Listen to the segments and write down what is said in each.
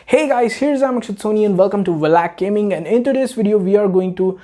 Hey guys, here's Sony and welcome to Valac Gaming, and in today's video we are going to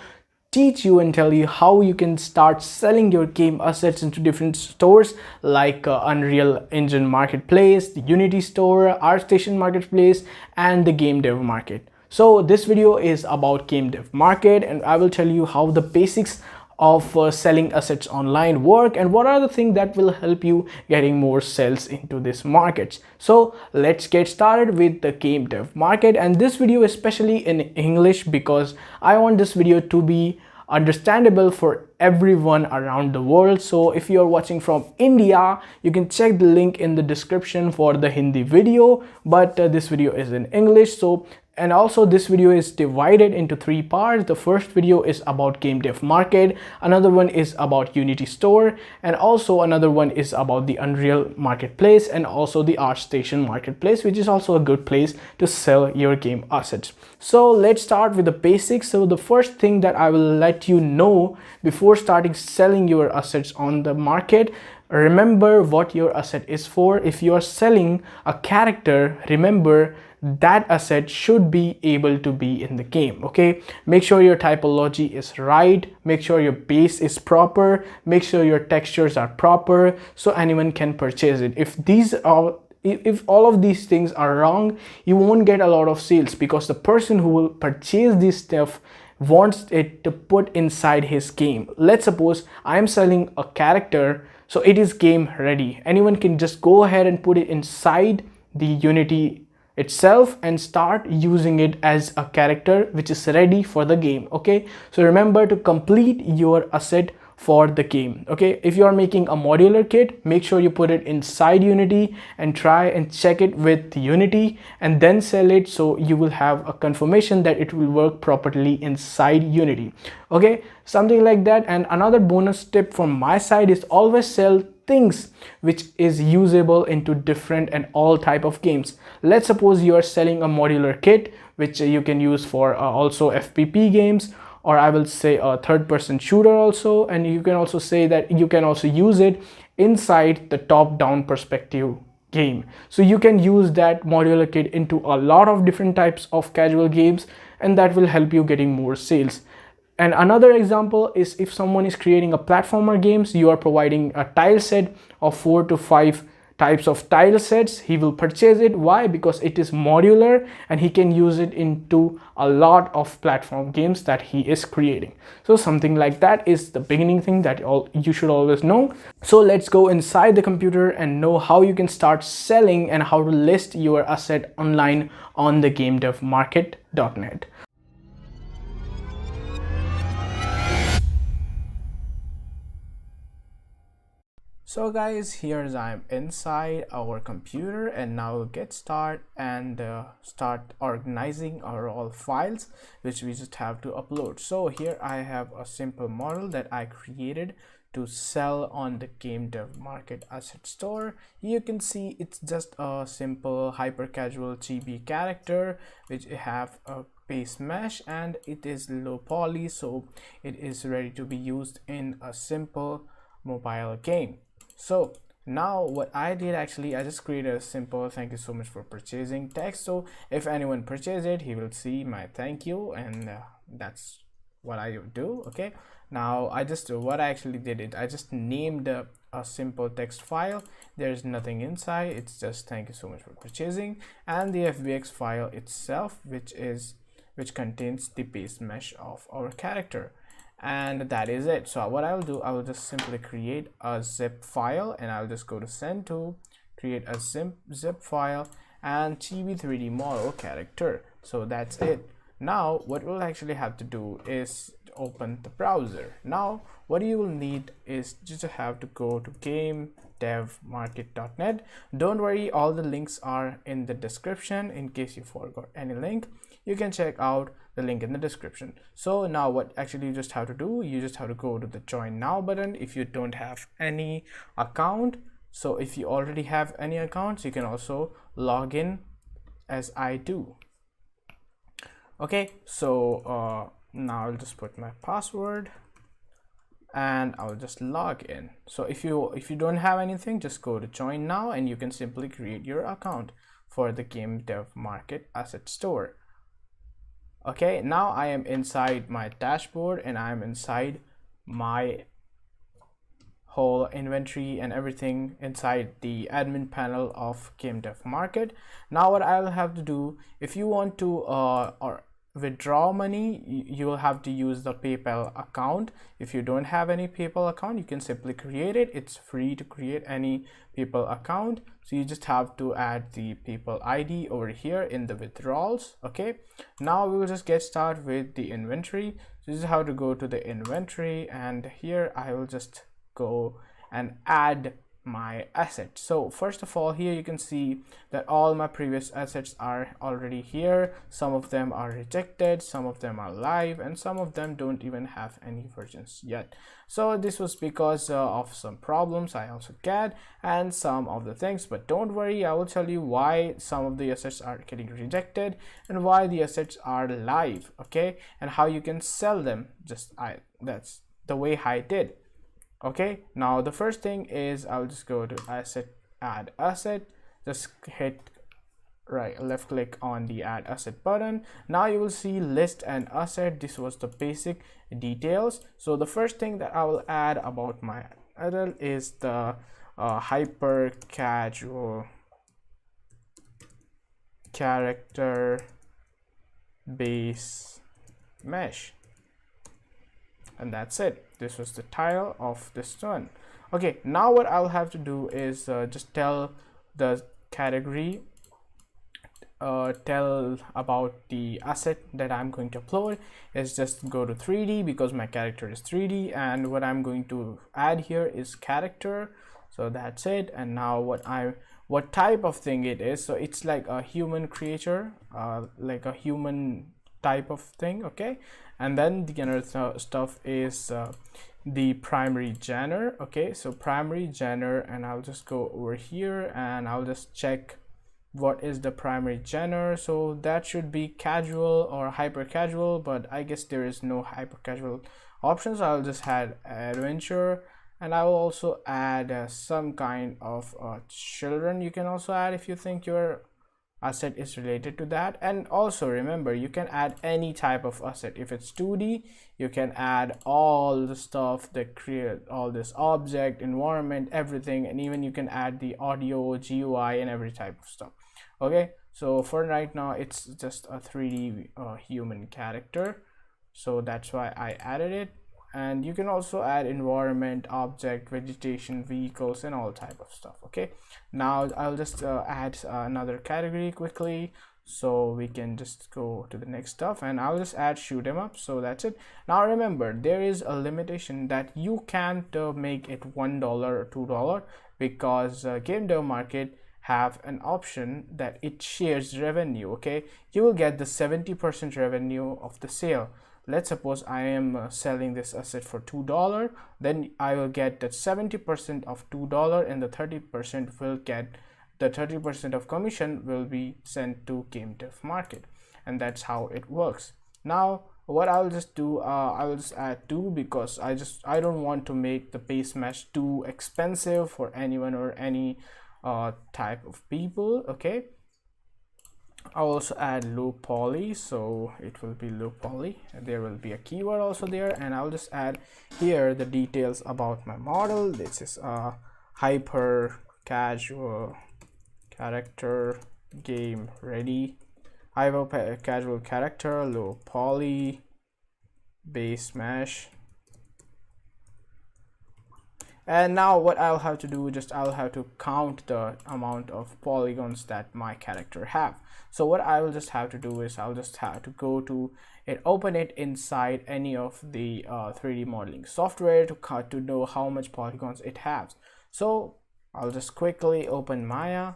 teach you and tell you how you can start selling your game assets into different stores like Unreal Engine Marketplace, the Unity Store, ArtStation Marketplace, and the Game Dev Market. So this video is about Game Dev Market, and I will tell you how the basics of selling assets online work and what are the things that will help you getting more sales into this markets. So let's get started with the game dev market, and this video especially in English because I want this video to be understandable for everyone around the world. So if you are watching from India, you can check the link in the description for the Hindi video, but this video is in English. And also this video is divided into three parts. The first video is about game dev market, another one is about Unity Store, and also another one is about the Unreal Marketplace and also the ArtStation Marketplace, which is also a good place to sell your game assets. So let's start with the basics. So the first thing that I will let you know before starting selling your assets on the market, remember what your asset is for. If you are selling a character, remember that asset should be able to be in the game. Okay, make sure your typology is right, make sure your base is proper, make sure your textures are proper so anyone can purchase it. If all of these things are wrong, you won't get a lot of sales because the person who will purchase this stuff wants it to put inside his game. Let's suppose I am selling a character, so it is game ready. Anyone can just go ahead and put it inside the Unity itself and start using it as a character which is ready for the game. Okay, so remember to complete your asset for the game. Okay, if you are making a modular kit, make sure you put it inside Unity and try and check it with Unity and then sell it, so you will have a confirmation that it will work properly inside Unity. Okay, something like that. And another bonus tip from my side is always sell things which is usable into different and all type of games. Let's suppose you are selling a modular kit which you can use for also FPP games, or I will say a third-person shooter also, and you can also say that you can also use it inside the top-down perspective game. So you can use that modular kit into a lot of different types of casual games, and that will help you getting more sales. And another example is if someone is creating a platformer games, you are providing a tile set of 4 to 5 types of tile sets. He will purchase it. Why? Because it is modular and he can use it into a lot of platform games that he is creating. So something like that is the beginning thing that you should always know. So let's go inside the computer and know how you can start selling and how to list your asset online on the gamedevmarket.net. So guys, here's I'm inside our computer, and now we'll get started and start organizing our all files which we just have to upload. So here I have a simple model that I created to sell on the Game Dev Market asset store. You can see it's just a simple hyper casual chibi character which have a base mesh and it is low poly, so it is ready to be used in a simple mobile game. So now what I did, actually I just created a simple thank you so much for purchasing text. So if anyone purchases it, he will see my thank you, and that's what I do. Okay, now I actually did it, I just named a simple text file. There's nothing inside, it's just thank you so much for purchasing, and the fbx file itself which contains the base mesh of our character. And that is it. So what I will do, I will just simply create a zip file, and I'll just go to send to create a zip file and chibi 3D model character. So that's it. Now what we'll actually have to do is open the browser. Now what you will need is just to have to go to gamedevmarket.net. Don't worry, all the links are in the description. In case you forgot any link, you can check out the link in the description. So now what actually you just have to do, you just have to go to the join now button if you don't have any account. So if you already have any accounts, you can also log in as I do. Okay, so now I'll just put my password and I'll just log in. So if you don't have anything, just go to join now and you can simply create your account. for the game dev market asset store. Okay, now I am inside my dashboard and I'm inside my whole inventory and everything inside the admin panel of game dev market. Now what I'll have to do, if you want to or withdraw money, you will have to use the PayPal account. If you don't have any PayPal account, you can simply create it. It's free to create any PayPal account, so you just have to add the PayPal ID over here in the withdrawals. Okay, now we will just get started with the inventory. So this is how to go to the inventory, and here I will just go and add my assets. So first of all, here you can see that all my previous assets are already here. Some of them are rejected, some of them are live, and some of them don't even have any versions yet. So this was because of some problems I also get and some of the things, but don't worry, I will tell you why some of the assets are getting rejected and why the assets are live, okay, and how you can sell them. That's the way I did. Okay, now the first thing is I'll just go to asset, add asset, just hit left click on the add asset button. Now you will see list and asset. This was the basic details. So the first thing that I will add about my adult is the hyper casual character base mesh, and that's it. This was the title of this one. Okay, now what I'll have to do is just tell the category, tell about the asset that I'm going to upload. Is just go to 3D because my character is 3D, and what I'm going to add here is character. So that's it. And now what type of thing it is, so it's like a human creature, like a human type of thing. Okay, and then the other stuff is the primary genre. Okay, so primary genre, and I'll just go over here and I'll just check what is the primary genre. So that should be casual or hyper casual, but I guess there is no hyper casual options. I'll just add adventure, and I will also add some kind of children. You can also add if you think your asset is related to that. And also remember, you can add any type of asset. If it's 2D, you can add all the stuff that create all this object, environment, everything, and even you can add the audio, GUI, and every type of stuff. Okay, so for right now it's just a 3D human character, so that's why I added it. And you can also add environment, object, vegetation, vehicles, and all type of stuff. Okay, now I'll just add another category quickly so we can just go to the next stuff, and I'll just add shoot 'em up. So that's it. Now remember, there is a limitation that you can't make it $1 or $2 because game dev market have an option that it shares revenue. Okay, you will get the 70% revenue of the sale. Let's suppose I am selling this asset for $2, then I will get that 70% of $2, and the 30% will get the 30% of commission will be sent to game dev market, and that's how it works. Now what I'll just do, I will just add 2 because I don't want to make the base mesh too expensive for anyone or any type of people. Okay, I'll also add low poly, so it will be low poly. There will be a keyword also there, and I'll just add here the details about my model. This is a hyper casual character game ready, hyper casual character, low poly, base mesh. And now what I'll have to do, I'll have to count the amount of polygons that my character have. So what I will just have to do is I'll just have to go to it, open it inside any of the 3D modeling software to know how much polygons it has. So I'll just quickly open Maya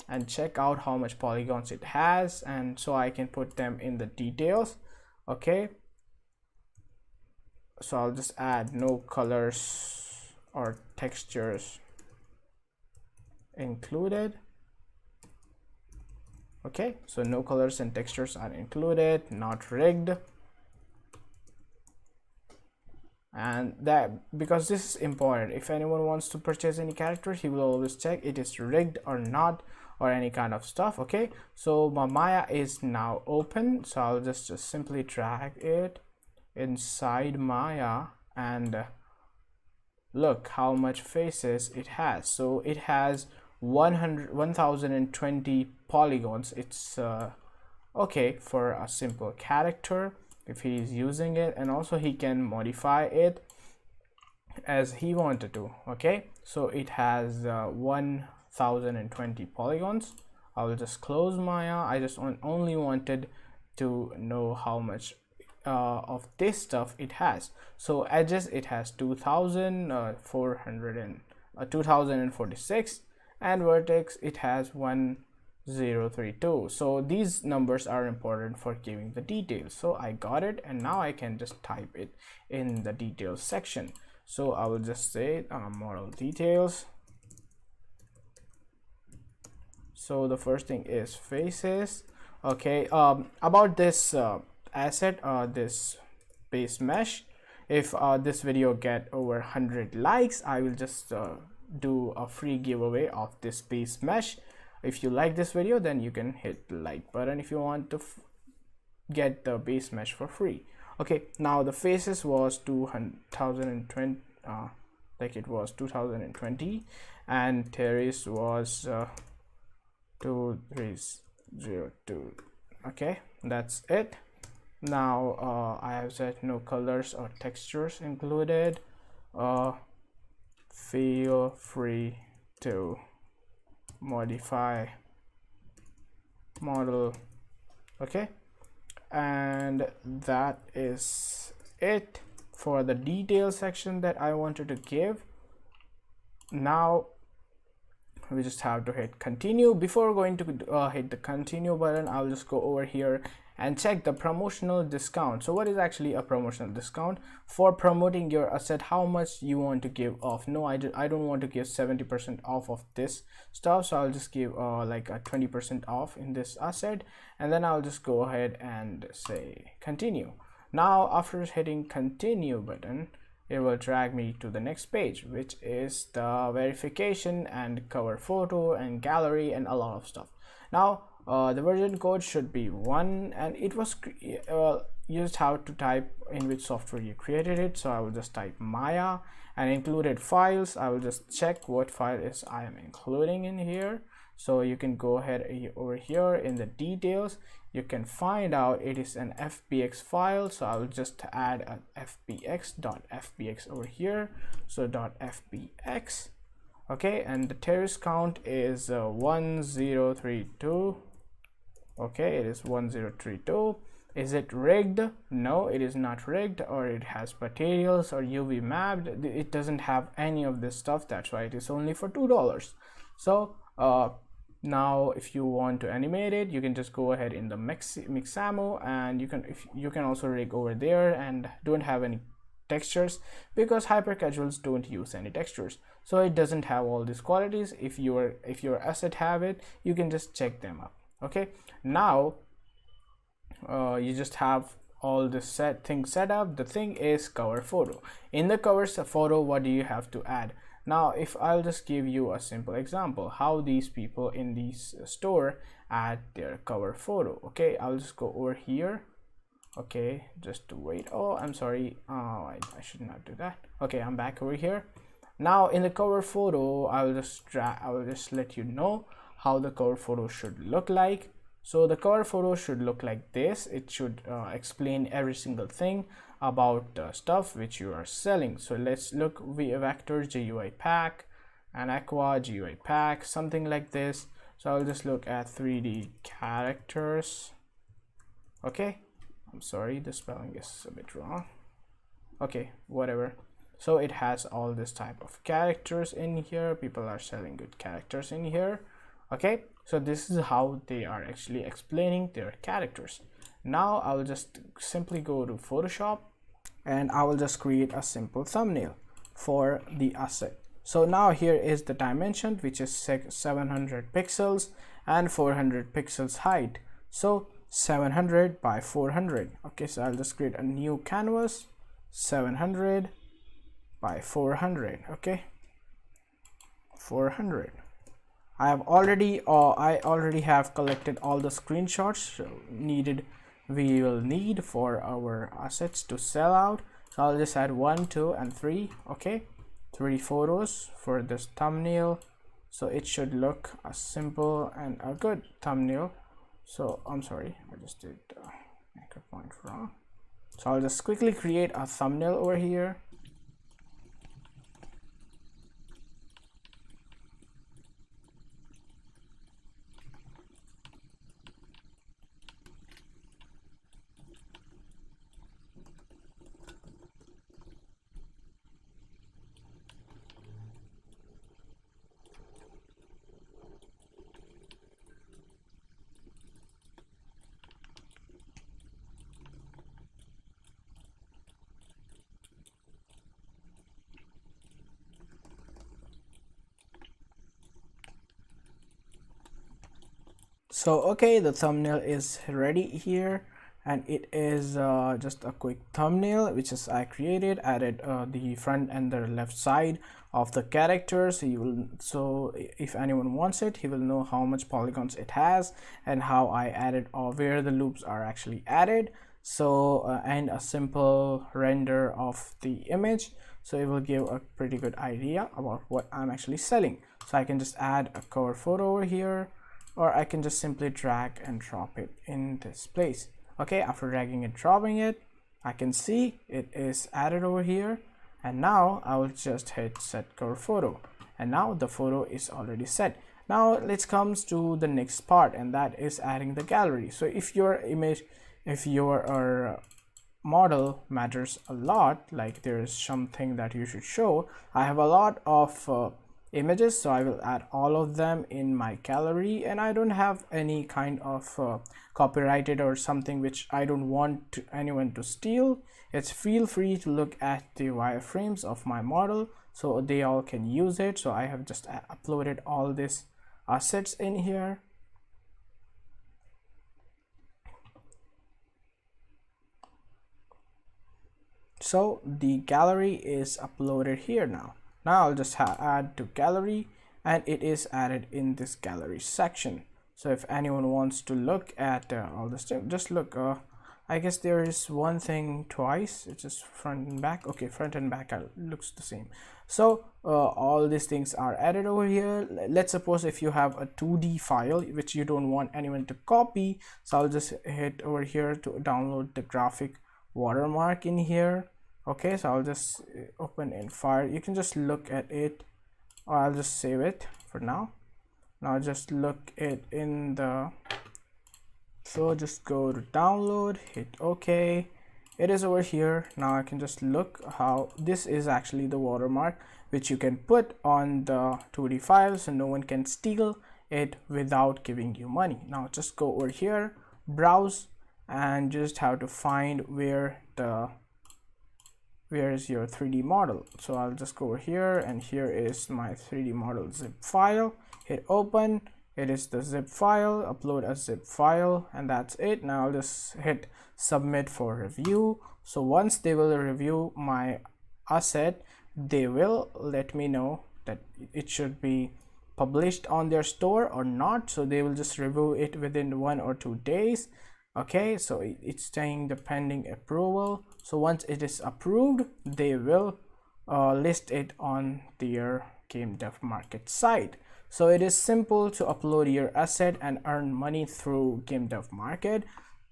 and check out how much polygons it has, and so I can put them in the details. Okay, so I'll just add no colors or textures included. Okay, so no colors and textures are included, not rigged. And that, because this is important, if anyone wants to purchase any character, he will always check it is rigged or not, or any kind of stuff. Okay, so my Maya is now open, so I'll just simply drag it inside Maya, and look how much faces it has. So it has 1020 polygons. It's okay for a simple character if he is using it, and also he can modify it as he wanted to. Okay, so it has 1020 polygons. I will just close Maya. I just only wanted to know how much of this stuff it has. So edges, it has 2046, and vertex, it has 1032. So these numbers are important for giving the details. So I got it, and now I can just type it in the details section. So I will just say model details. So the first thing is faces. Okay, about this asset, this base mesh, if this video get over 100 likes, I will just do a free giveaway of this base mesh. If you like this video, then you can hit the like button if you want to get the base mesh for free. Okay, now the faces was 2020, like it was 2020, and Terrace was 2302. Okay, that's it. Now I have said no colors or textures included. Feel free to modify model. Okay, and that is it for the detail section that I wanted to give. Now we just have to hit continue. Before going to hit the continue button, I'll just go over here and check the promotional discount. So what is actually a promotional discount? For promoting your asset, how much you want to give off? No, I don't want to give 70% off of this stuff, so I'll just give like a 20% off in this asset, and then I'll just go ahead and say continue. Now after hitting continue button, it will drag me to the next page, which is the verification and cover photo and gallery and a lot of stuff. Now the version code should be 1, and it was you just have to type in which software you created it. So I will just type Maya and included files. I will just check what file is I am including in here. So you can go ahead over here in the details, you can find out it is an fbx file. So I will just add a fbx.fbx over here. So .fbx. Okay, and the terrace count is 1032. Okay, it is 1032. Is it rigged? No, it is not rigged, or it has materials or UV mapped. It doesn't have any of this stuff. That's why it is only for $2. So now if you want to animate it, you can just go ahead in the Mixamo, and you can also rig over there and don't have any textures, because hyper casuals don't use any textures, so it doesn't have all these qualities. If your asset have it, you can just check them up. Okay, now you just have all this things set up. The thing is cover photo. In the cover photo, what do you have to add? Now if I'll just give you a simple example how these people in this store add their cover photo. Okay, I'll just go over here. Okay, just to wait. Oh, I'm sorry, I should not do that. Okay, I'm back over here. Now in the cover photo, I will just let you know how the cover photo should look like. So the cover photo should look like this. It should explain every single thing about the stuff which you are selling. So let's look vector GUI pack and aqua GUI pack, something like this. So I'll just look at 3D characters. Okay, I'm sorry, the spelling is a bit wrong. Okay, whatever. So it has all this type of characters in here. People are selling good characters in here. Okay, so this is how they are actually explaining their characters. Now I will just simply go to Photoshop, and I will just create a simple thumbnail for the asset. So now here is the dimension, which is 700 pixels and 400 pixels height. So 700 by 400. Okay, so I'll just create a new canvas, 700 by 400. Okay, 400. I already have collected all the screenshots we will need for our assets to sell out. So I'll just add 1, 2 and 3. Okay, 3 photos for this thumbnail, so it should look a simple and a good thumbnail. So I'm sorry, I just did anchor point wrong. So I'll just quickly create a thumbnail over here. So okay, the thumbnail is ready here, and it is just a quick thumbnail which is I created, added the front and the left side of the characters. So if anyone wants it, he will know how much polygons it has and how I added or where the loops are actually added. So and a simple render of the image, so it will give a pretty good idea about what I'm actually selling. So I can just add a cover photo over here, or I can just simply drag and drop it in this place. Okay, after dragging and dropping it, I can see it is added over here, and now I will just hit set cover photo, and now the photo is already set. Now let's come to the next part, and that is adding the gallery. So if your model matters a lot, like there is something that you should show, I have a lot of images, so I will add all of them in my gallery, and I don't have any kind of copyrighted or something which I don't want anyone to steal. It's feel free to look at the wireframes of my model, so they all can use it. So I have just uploaded all these assets in here. So the gallery is uploaded here now. Now I'll just add to gallery, and it is added in this gallery section. So if anyone wants to look at all this stuff, just look. I guess there is one thing twice. It's just front and back. Okay, front and back looks the same. So all these things are added over here. Let's suppose if you have a 2D file which you don't want anyone to copy, so I'll just hit over here to download the graphic watermark in here. Okay, so I'll just open in file. You can just look at it, or I'll just save it for now. Now just look it in the, so just go to download, hit OK. It is over here. Now I can just look how this is actually the watermark which you can put on the 2D file, so no one can steal it without giving you money. Now just go over here, browse, and just have to find where is your 3D model. So I'll just go over here, and here is my 3D model zip file. Hit open. It is the zip file. Upload a zip file, and that's it. Now I'll just hit submit for review. So once they will review my asset, they will let me know that it should be published on their store or not. So they will just review it within 1 or 2 days. Okay, so it's staying the pending approval. So once it is approved, they will list it on their game dev market site. So it is simple to upload your asset and earn money through game dev market.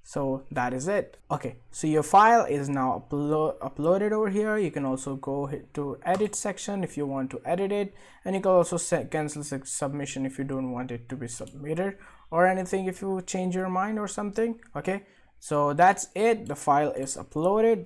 So that is it. Okay, so your file is now uploaded over here. You can also go to edit section if you want to edit it, and you can also cancel submission if you don't want it to be submitted or anything, if you change your mind or something. Okay, so that's it. The file is uploaded.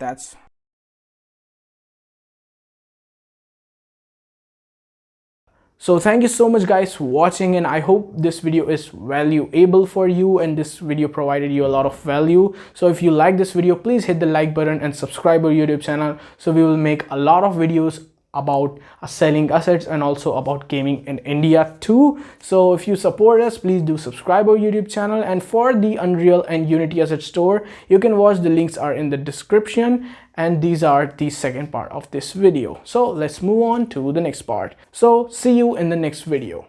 So thank you so much guys for watching, and I hope this video is valuable for you and this video provided you a lot of value. So if you like this video, please hit the like button and subscribe our YouTube channel, so we will make a lot of videos about selling assets and also about gaming in India too. So if you support us, please do subscribe our YouTube channel, and for the Unreal and Unity asset store, you can watch, the links are in the description, and these are the second part of this video. So let's move on to the next part. So see you in the next video.